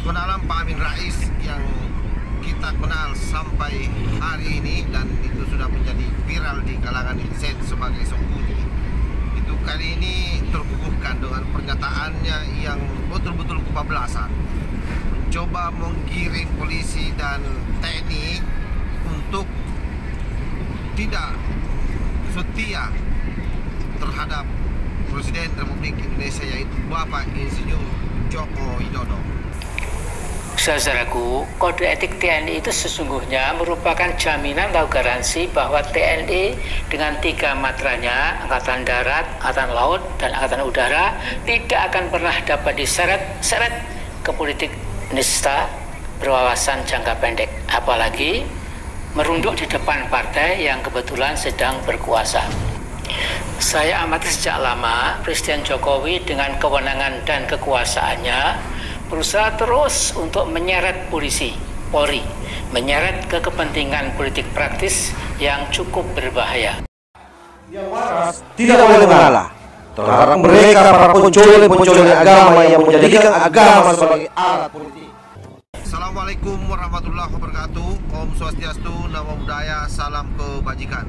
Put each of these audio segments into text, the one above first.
kenalan Pak Amin Rais yang kita kenal sampai hari ini dan itu sudah menjadi viral di kalangan netizen sebagai Songkuni. Itu kali ini terkukuhkan dengan pernyataannya yang betul-betul kebablasan, mencoba menggiring polisi dan TNI untuk tidak setia terhadap Presiden Republik Indonesia, yaitu Bapak Insinyur Joko Widodo. Saudaraku, kode etik TNI itu sesungguhnya merupakan jaminan atau garansi bahwa TNI dengan 3 matranya, Angkatan Darat, Angkatan Laut, dan Angkatan Udara, tidak akan pernah dapat diseret-seret ke politik nista berwawasan jangka pendek, apalagi merunduk di depan partai yang kebetulan sedang berkuasa. Saya amati sejak lama Presiden Jokowi dengan kewenangan dan kekuasaannya berusaha terus untuk menyeret Polri, menyeret ke kepentingan politik praktis yang cukup berbahaya. Yang waras tidak boleh mengalah terhadap mereka para pencuri agama yang menjadikan agama sebagai alat politik. Assalamualaikum warahmatullahi wabarakatuh. Om Swastiastu, Namo Buddhaya, salam kebajikan.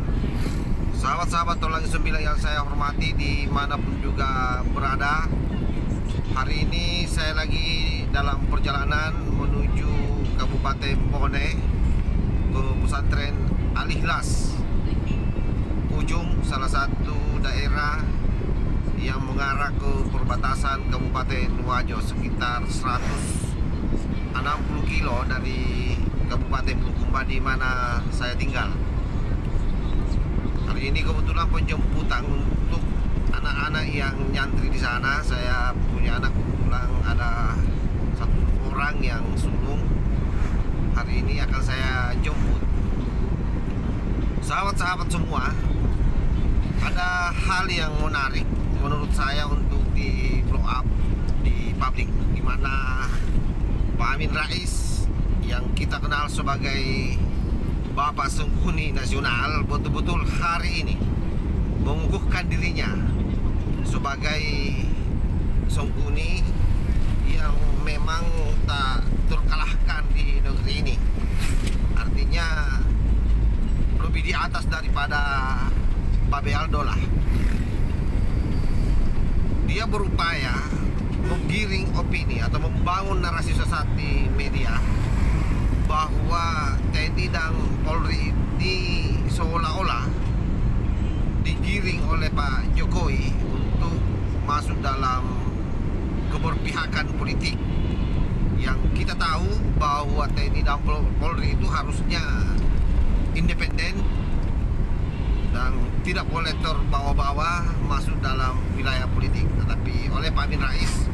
Sahabat-sahabat Tolong 9 yang saya hormati dimanapun juga berada. Hari ini saya lagi dalam perjalanan menuju Kabupaten Bone ke pesantren Al-Ikhlas, ujung salah satu daerah yang mengarah ke perbatasan Kabupaten Wajo, sekitar 160 kilo dari Kabupaten Bulukumba di mana saya tinggal. Hari ini kebetulan penjemputan untuk anak-anak yang nyantri di sana. Saya punya anak, kebetulan ada 1 orang yang sulung. Hari ini akan saya jemput. Sahabat-sahabat semua, ada hal yang menarik menurut saya untuk di blow up di publik, di mana Pak Amin Rais yang kita kenal sebagai Bapak Songkuni Nasional betul-betul hari ini mengukuhkan dirinya sebagai Songkuni yang memang tak terkalahkan di negeri ini. Artinya lebih di atas daripada Babe Aldo lah. Dia berupaya menggiring opini atau membangun narasi sesat di media bahwa TNI dan Polri ini seolah-olah digiring oleh Pak Jokowi untuk masuk dalam keberpihakan politik, yang kita tahu bahwa TNI dan Polri itu harusnya independen dan tidak boleh terbawa-bawa masuk dalam wilayah politik. Tetapi oleh Pak Amin Rais,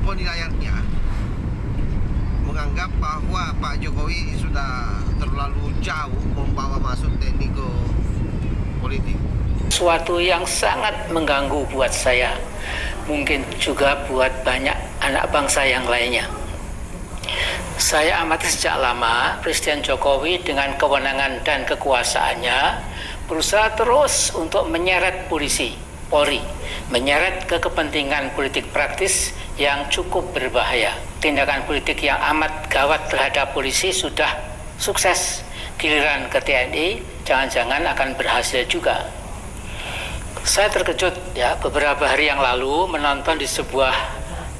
penilaiannya menganggap bahwa Pak Jokowi sudah terlalu jauh membawa masuk TNI ke politik. Suatu yang sangat mengganggu buat saya, mungkin juga buat banyak anak bangsa yang lainnya. Saya amati sejak lama Presiden Jokowi dengan kewenangan dan kekuasaannya berusaha terus untuk menyeret Polri, menyeret ke kepentingan politik praktis yang cukup berbahaya. Tindakan politik yang amat gawat terhadap polisi sudah sukses, giliran ke TNI jangan-jangan akan berhasil juga. Saya terkejut ya, beberapa hari yang lalu menonton di sebuah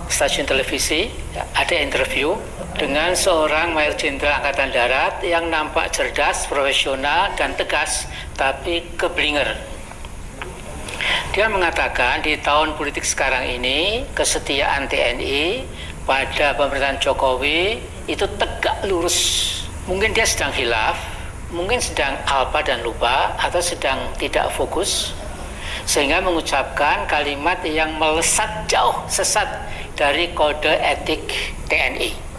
stasiun televisi ya, ada interview dengan seorang Mayor Jenderal Angkatan Darat yang nampak cerdas, profesional dan tegas, tapi keblinger. Dia mengatakan di tahun politik sekarang ini kesetiaan TNI pada pemerintahan Jokowi itu tegak lurus. Mungkin dia sedang hilaf, mungkin sedang alpa dan lupa, atau sedang tidak fokus, sehingga mengucapkan kalimat yang melesat jauh sesat dari kode etik TNI.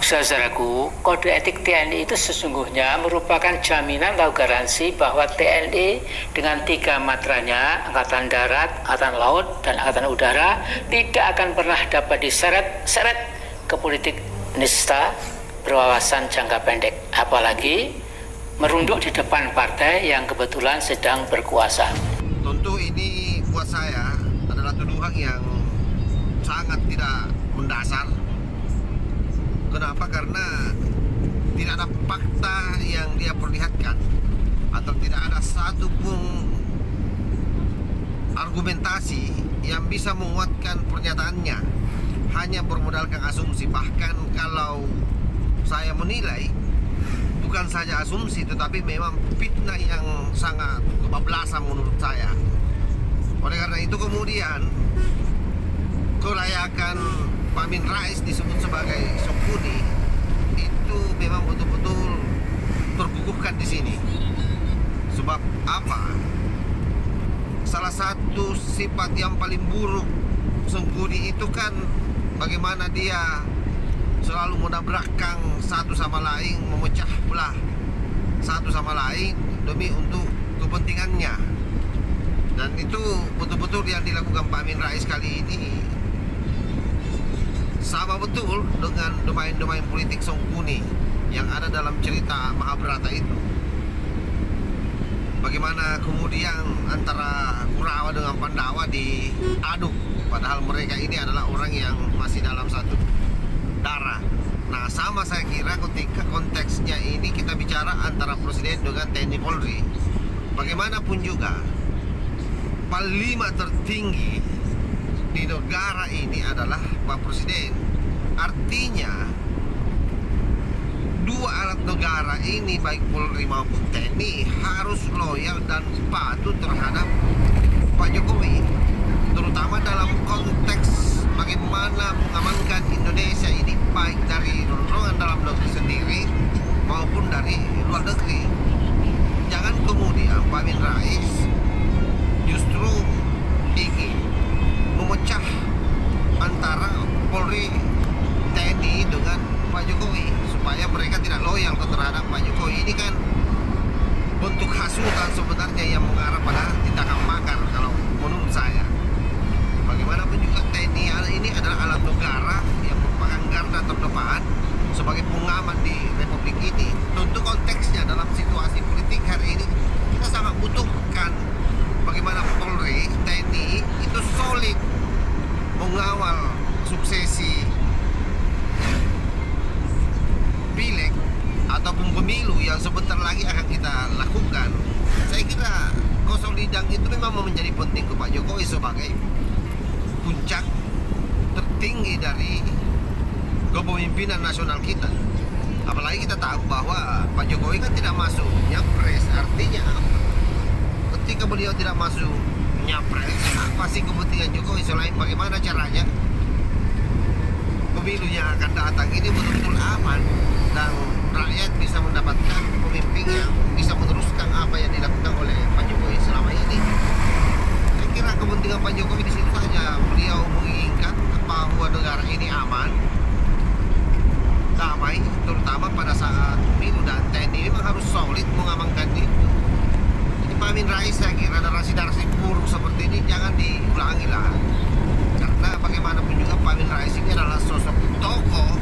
Saudaraku, kode etik TNI itu sesungguhnya merupakan jaminan atau garansi bahwa TNI dengan 3 matranya, Angkatan Darat, Angkatan Laut, dan Angkatan Udara, tidak akan pernah dapat diseret-seret ke politik nista berwawasan jangka pendek, apalagi merunduk di depan partai yang kebetulan sedang berkuasa. Tentu ini buat saya adalah tuduhan yang sangat tidak mendasar. Kenapa? Karena tidak ada fakta yang dia perlihatkan, atau tidak ada satu pun argumentasi yang bisa menguatkan pernyataannya. Hanya bermodalkan asumsi. Bahkan kalau saya menilai, bukan saja asumsi, tetapi memang fitnah yang sangat kebablasan menurut saya. Oleh karena itu kemudian kelayakan Pak Amin Rais disebut sebagai Songkuni itu memang betul-betul terkukuhkan di sini. Sebab apa? Salah satu sifat yang paling buruk Songkuni itu kan bagaimana dia selalu menabrakkan satu sama lain, memecah belah satu sama lain demi untuk kepentingannya. Dan itu betul-betul yang dilakukan Pak Amin Rais kali ini sama betul dengan domain-domain politik Songkuni yang ada dalam cerita Mahabharata itu. Bagaimana kemudian antara Kurawa dengan Pandawa diaduk, padahal mereka ini adalah orang yang masih dalam satu darah. Nah, sama saya kira ketika konteksnya ini kita bicara antara Presiden dengan TNI Polri. Bagaimanapun juga panglima tertinggi di negara ini adalah Pak Presiden. Artinya dua alat negara ini, baik Polri maupun TNI, harus loyal dan patuh terhadap Pak Jokowi, terutama dalam konteks bagaimana mengamankan Indonesia ini, baik dari rombongan dalam negeri sendiri maupun dari luar negeri. Jangan kemudian Pak Amin Rais justru ingin memecah antara Polri, TNI dengan Pak Jokowi supaya mereka tidak loyal terhadap Pak Jokowi. Ini kan bentuk hasutan sebenarnya yang mengarah pada tindakan makar kalau menurut saya. Bagaimanapun juga TNI ini adalah alat negara yang merupakan garda terdepan sebagai pengaman di Republik ini. Tentu konteksnya dalam situasi politik hari ini kita sangat butuhkan bagaimana Polri, TNI itu solid mengawal suksesi pileg ataupun pemilu yang sebentar lagi akan kita lakukan. Saya kira konsolidan itu memang menjadi penting ke Pak Jokowi sebagai puncak tertinggi dari kepemimpinan nasional kita. Apalagi kita tahu bahwa Pak Jokowi kan tidak masuk nyapres. Artinya ketika beliau tidak masuk nyapres, apa sih kepentingan Jokowi selain bagaimana caranya pemilu yang akan datang ini betul-betul aman dan rakyat bisa mendapatkan pemimpin yang bisa meneruskan apa yang dilakukan oleh Pak Jokowi selama ini. Saya kira kepentingan Pak Jokowi di situ saja. Beliau menginginkan bahwa negara ini aman, damai, terutama pada saat pemilu, dan TNI memang harus solid mengamankan itu. Jadi Pak Amin Rais, saya kira narasi-narasi buruk seperti ini jangan diulangi lah. Karena bagaimanapun juga Pak Amin Rais ini adalah sosok tokoh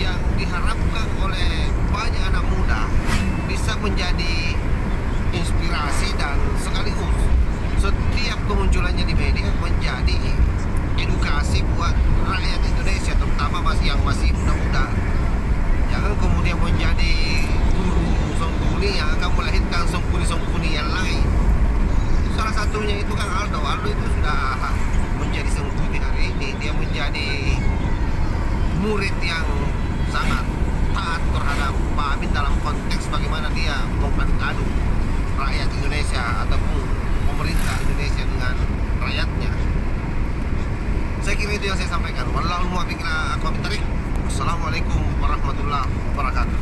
yang diharapkan oleh banyak anak muda bisa menjadi inspirasi dan sekaligus setiap kemunculannya di media menjadi edukasi buat rakyat Indonesia, terutama yang masih muda-muda. Jangan kemudian menjadi guru Songkuni yang akan melahirkan Songkuni-Songkuni yang lain. Salah satunya itu kan Aldo itu sudah menjadi Songkuni hari ini. Dia menjadi murid yang sangat taat terhadap Pak Amin dalam konteks bagaimana dia mengaduk rakyat Indonesia ataupun pemerintah Indonesia dengan rakyatnya. Saya kira itu yang saya sampaikan. Wallahul muwaffiq ila aqwamit thoriq. Wassalamualaikum warahmatullahi wabarakatuh.